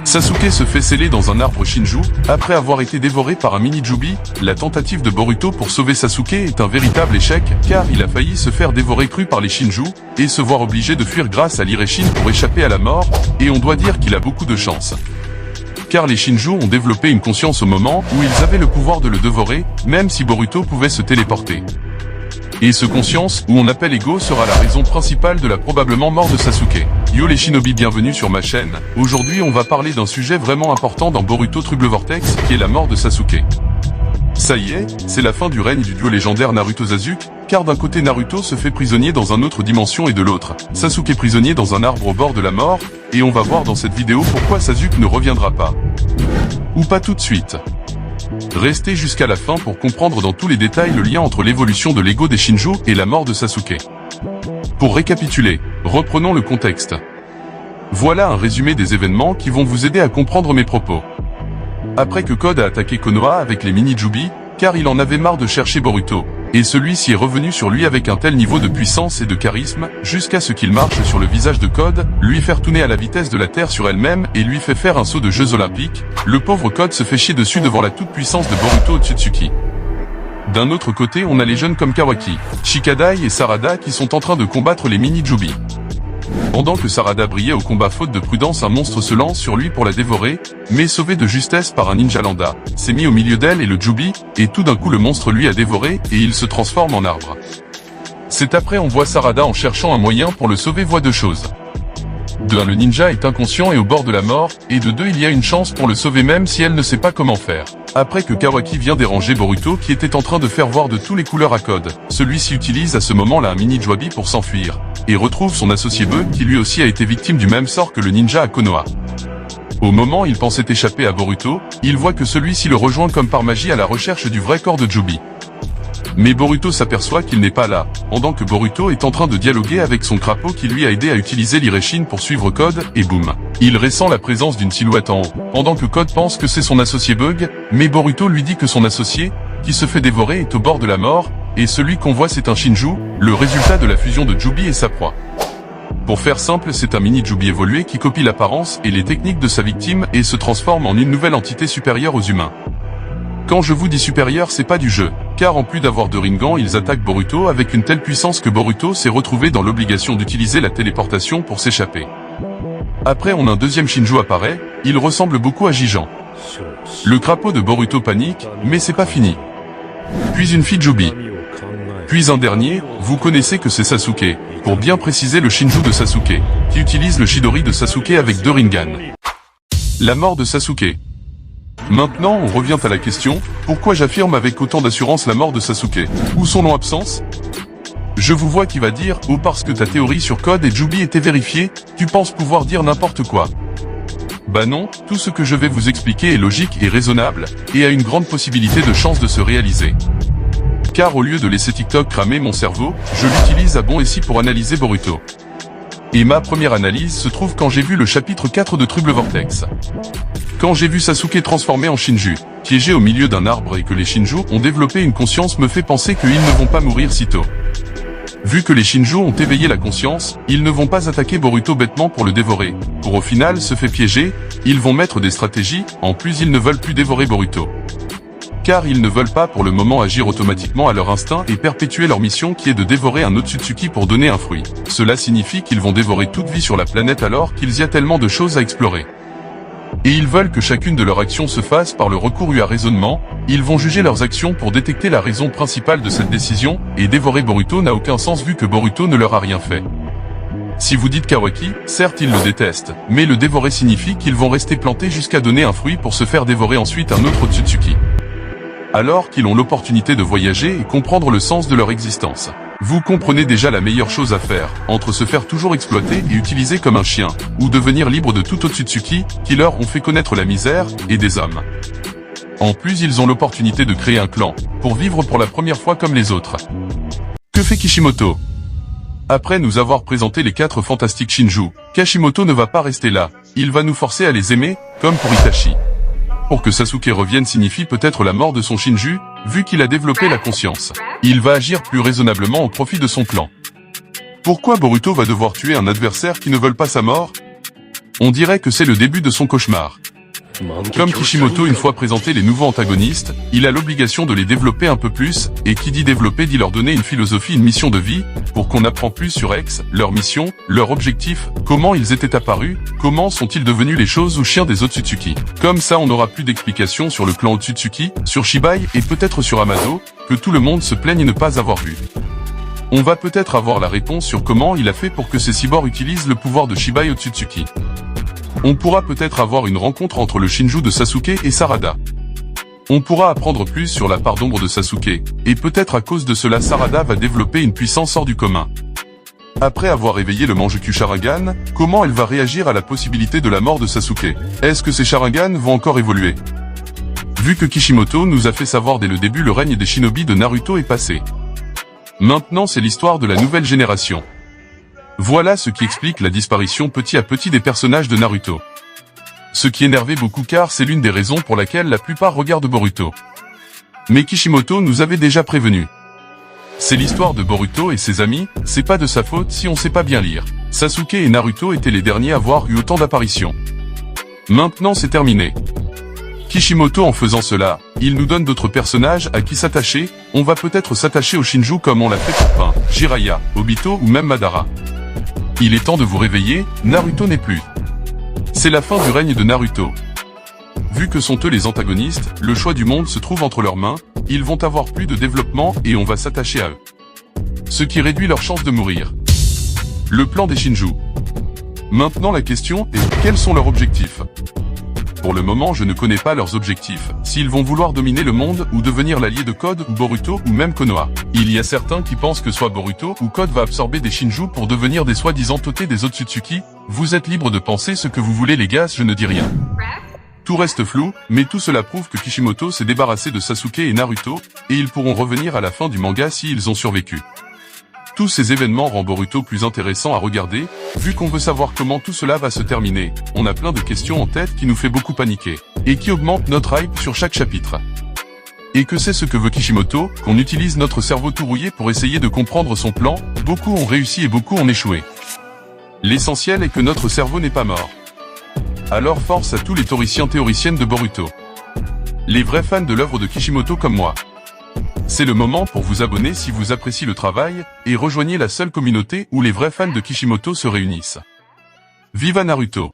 Sasuke se fait sceller dans un arbre Shinju, après avoir été dévoré par un mini-Jubi. La tentative de Boruto pour sauver Sasuke est un véritable échec, car il a failli se faire dévorer cru par les Shinju, et se voir obligé de fuir grâce à l'Ireshin pour échapper à la mort, et on doit dire qu'il a beaucoup de chance. Car les Shinju ont développé une conscience au moment où ils avaient le pouvoir de le dévorer, même si Boruto pouvait se téléporter. Et ce conscience, où on appelle Ego, sera la raison principale de la probablement mort de Sasuke. Yo les shinobi, bienvenue sur ma chaîne. Aujourd'hui on va parler d'un sujet vraiment important dans Boruto Trouble Vortex, qui est la mort de Sasuke. Ça y est, c'est la fin du règne du duo légendaire Naruto-Sasuke, car d'un côté Naruto se fait prisonnier dans une autre dimension et de l'autre, Sasuke prisonnier dans un arbre au bord de la mort, et on va voir dans cette vidéo pourquoi Sasuke ne reviendra pas. Ou pas tout de suite. Restez jusqu'à la fin pour comprendre dans tous les détails le lien entre l'évolution de l'ego des Shinju et la mort de Sasuke. Pour récapituler, reprenons le contexte. Voilà un résumé des événements qui vont vous aider à comprendre mes propos. Après que Code a attaqué Konoha avec les mini-Jubi, car il en avait marre de chercher Boruto, et celui-ci est revenu sur lui avec un tel niveau de puissance et de charisme, jusqu'à ce qu'il marche sur le visage de Code, lui faire tourner à la vitesse de la Terre sur elle-même et lui fait faire un saut de Jeux Olympiques. Le pauvre Code se fait chier dessus devant la toute-puissance de Boruto Otsutsuki. D'un autre côté, on a les jeunes comme Kawaki, Shikadai et Sarada qui sont en train de combattre les mini-Jubi. Pendant que Sarada brillait au combat faute de prudence, un monstre se lance sur lui pour la dévorer, mais sauvé de justesse par un ninja lambda, s'est mis au milieu d'elle et le Jubi, et tout d'un coup le monstre lui a dévoré et il se transforme en arbre. C'est après on voit Sarada en cherchant un moyen pour le sauver voit deux choses. De un, le ninja est inconscient et au bord de la mort, et de deux, il y a une chance pour le sauver même si elle ne sait pas comment faire. Après que Kawaki vient déranger Boruto qui était en train de faire voir de tous les couleurs à Code, celui-ci utilise à ce moment-là un mini-Jubi pour s'enfuir, et retrouve son associé Bug qui lui aussi a été victime du même sort que le ninja à Konoha. Au moment où il pensait échapper à Boruto, il voit que celui-ci le rejoint comme par magie à la recherche du vrai corps de Jubi. Mais Boruto s'aperçoit qu'il n'est pas là, pendant que Boruto est en train de dialoguer avec son crapaud qui lui a aidé à utiliser l'Ireshin pour suivre Code, et boum. Il ressent la présence d'une silhouette en haut, pendant que Code pense que c'est son associé Bug, mais Boruto lui dit que son associé, qui se fait dévorer, est au bord de la mort, et celui qu'on voit c'est un Shinju, le résultat de la fusion de Jubi et sa proie. Pour faire simple, c'est un mini-Jubi évolué qui copie l'apparence et les techniques de sa victime et se transforme en une nouvelle entité supérieure aux humains. Quand je vous dis supérieur, c'est pas du jeu, car en plus d'avoir de Rinnegan, ils attaquent Boruto avec une telle puissance que Boruto s'est retrouvé dans l'obligation d'utiliser la téléportation pour s'échapper. Après on a un deuxième Shinju apparaît, il ressemble beaucoup à Jijan. Le crapaud de Boruto panique, mais c'est pas fini. Puis une fille Jubi. Puis un dernier, vous connaissez que c'est Sasuke, pour bien préciser le Shinju de Sasuke, qui utilise le Chidori de Sasuke avec deux Rinnegan. La mort de Sasuke. Maintenant on revient à la question, pourquoi j'affirme avec autant d'assurance la mort de Sasuke, ou son non-absence? Je vous vois qui va dire, oh parce que ta théorie sur Code et Jubi était vérifiée, tu penses pouvoir dire n'importe quoi. Bah non, tout ce que je vais vous expliquer est logique et raisonnable, et a une grande possibilité de chance de se réaliser. Car au lieu de laisser TikTok cramer mon cerveau, je l'utilise à bon escient pour analyser Boruto. Et ma première analyse se trouve quand j'ai vu le chapitre 4 de Trouble Vortex. Quand j'ai vu Sasuke transformé en Shinju, piégé au milieu d'un arbre et que les Shinju ont développé une conscience me fait penser qu'ils ne vont pas mourir sitôt. Vu que les Shinju ont éveillé la conscience, ils ne vont pas attaquer Boruto bêtement pour le dévorer, pour au final se fait piéger, ils vont mettre des stratégies, en plus ils ne veulent plus dévorer Boruto. Car ils ne veulent pas pour le moment agir automatiquement à leur instinct et perpétuer leur mission qui est de dévorer un Otsutsuki pour donner un fruit. Cela signifie qu'ils vont dévorer toute vie sur la planète alors qu'il y a tellement de choses à explorer. Et ils veulent que chacune de leurs actions se fasse par le recours à raisonnement, ils vont juger leurs actions pour détecter la raison principale de cette décision, et dévorer Boruto n'a aucun sens vu que Boruto ne leur a rien fait. Si vous dites Kawaki, certes ils le détestent, mais le dévorer signifie qu'ils vont rester plantés jusqu'à donner un fruit pour se faire dévorer ensuite un autre Otsutsuki. Alors qu'ils ont l'opportunité de voyager et comprendre le sens de leur existence. Vous comprenez déjà la meilleure chose à faire, entre se faire toujours exploiter et utiliser comme un chien, ou devenir libre de tout Otsutsuki, qui leur ont fait connaître la misère, et des hommes. En plus ils ont l'opportunité de créer un clan, pour vivre pour la première fois comme les autres. Que fait Kishimoto? Après nous avoir présenté les 4 fantastiques Shinju, Kishimoto ne va pas rester là, il va nous forcer à les aimer, comme pour Itachi. Pour que Sasuke revienne signifie peut-être la mort de son Shinju, vu qu'il a développé la conscience. Il va agir plus raisonnablement au profit de son clan. Pourquoi Boruto va devoir tuer un adversaire qui ne veut pas sa mort? On dirait que c'est le début de son cauchemar. Comme Kishimoto une fois présenté les nouveaux antagonistes, il a l'obligation de les développer un peu plus, et qui dit développer dit leur donner une philosophie, une mission de vie, pour qu'on apprend plus sur X, leur mission, leur objectif, comment ils étaient apparus, comment sont-ils devenus les choses ou chiens des Otsutsuki. Comme ça on n'aura plus d'explications sur le clan Otsutsuki, sur Shibai et peut-être sur Amado, que tout le monde se plaigne de ne pas avoir vu. On va peut-être avoir la réponse sur comment il a fait pour que ces cyborgs utilisent le pouvoir de Shibai Otsutsuki. On pourra peut-être avoir une rencontre entre le Shinju de Sasuke et Sarada. On pourra apprendre plus sur la part d'ombre de Sasuke, et peut-être à cause de cela Sarada va développer une puissance hors du commun. Après avoir réveillé le Mangekyou Sharingan, comment elle va réagir à la possibilité de la mort de Sasuke? Est-ce que ces Sharingan vont encore évoluer? Vu que Kishimoto nous a fait savoir dès le début le règne des shinobi de Naruto est passé. Maintenant c'est l'histoire de la nouvelle génération. Voilà ce qui explique la disparition petit à petit des personnages de Naruto. Ce qui énervait beaucoup car c'est l'une des raisons pour laquelle la plupart regardent Boruto. Mais Kishimoto nous avait déjà prévenu. C'est l'histoire de Boruto et ses amis, c'est pas de sa faute si on sait pas bien lire. Sasuke et Naruto étaient les derniers à avoir eu autant d'apparitions. Maintenant c'est terminé. Kishimoto en faisant cela, il nous donne d'autres personnages à qui s'attacher, on va peut-être s'attacher au Shinju comme on l'a fait pour Pain, Jiraiya, Obito ou même Madara. Il est temps de vous réveiller, Naruto n'est plus. C'est la fin du règne de Naruto. Vu que sont eux les antagonistes, le choix du monde se trouve entre leurs mains, ils vont avoir plus de développement et on va s'attacher à eux. Ce qui réduit leurs chances de mourir. Le plan des Shinju. Maintenant la question est, quels sont leurs objectifs? Pour le moment je ne connais pas leurs objectifs, s'ils vont vouloir dominer le monde ou devenir l'allié de Code ou Boruto ou même Konoha. Il y a certains qui pensent que soit Boruto ou Code va absorber des Shinju pour devenir des soi-disant totés des Otsutsuki. Vous êtes libre de penser ce que vous voulez les gars, je ne dis rien. Tout reste flou, mais tout cela prouve que Kishimoto s'est débarrassé de Sasuke et Naruto, et ils pourront revenir à la fin du manga s'ils ont survécu. Tous ces événements rendent Boruto plus intéressant à regarder, vu qu'on veut savoir comment tout cela va se terminer, on a plein de questions en tête qui nous fait beaucoup paniquer, et qui augmentent notre hype sur chaque chapitre. Et que c'est ce que veut Kishimoto, qu'on utilise notre cerveau tout rouillé pour essayer de comprendre son plan, beaucoup ont réussi et beaucoup ont échoué. L'essentiel est que notre cerveau n'est pas mort. Alors force à tous les théoriciennes de Boruto. Les vrais fans de l'œuvre de Kishimoto comme moi. C'est le moment pour vous abonner si vous appréciez le travail, et rejoignez la seule communauté où les vrais fans de Kishimoto se réunissent. Viva Naruto!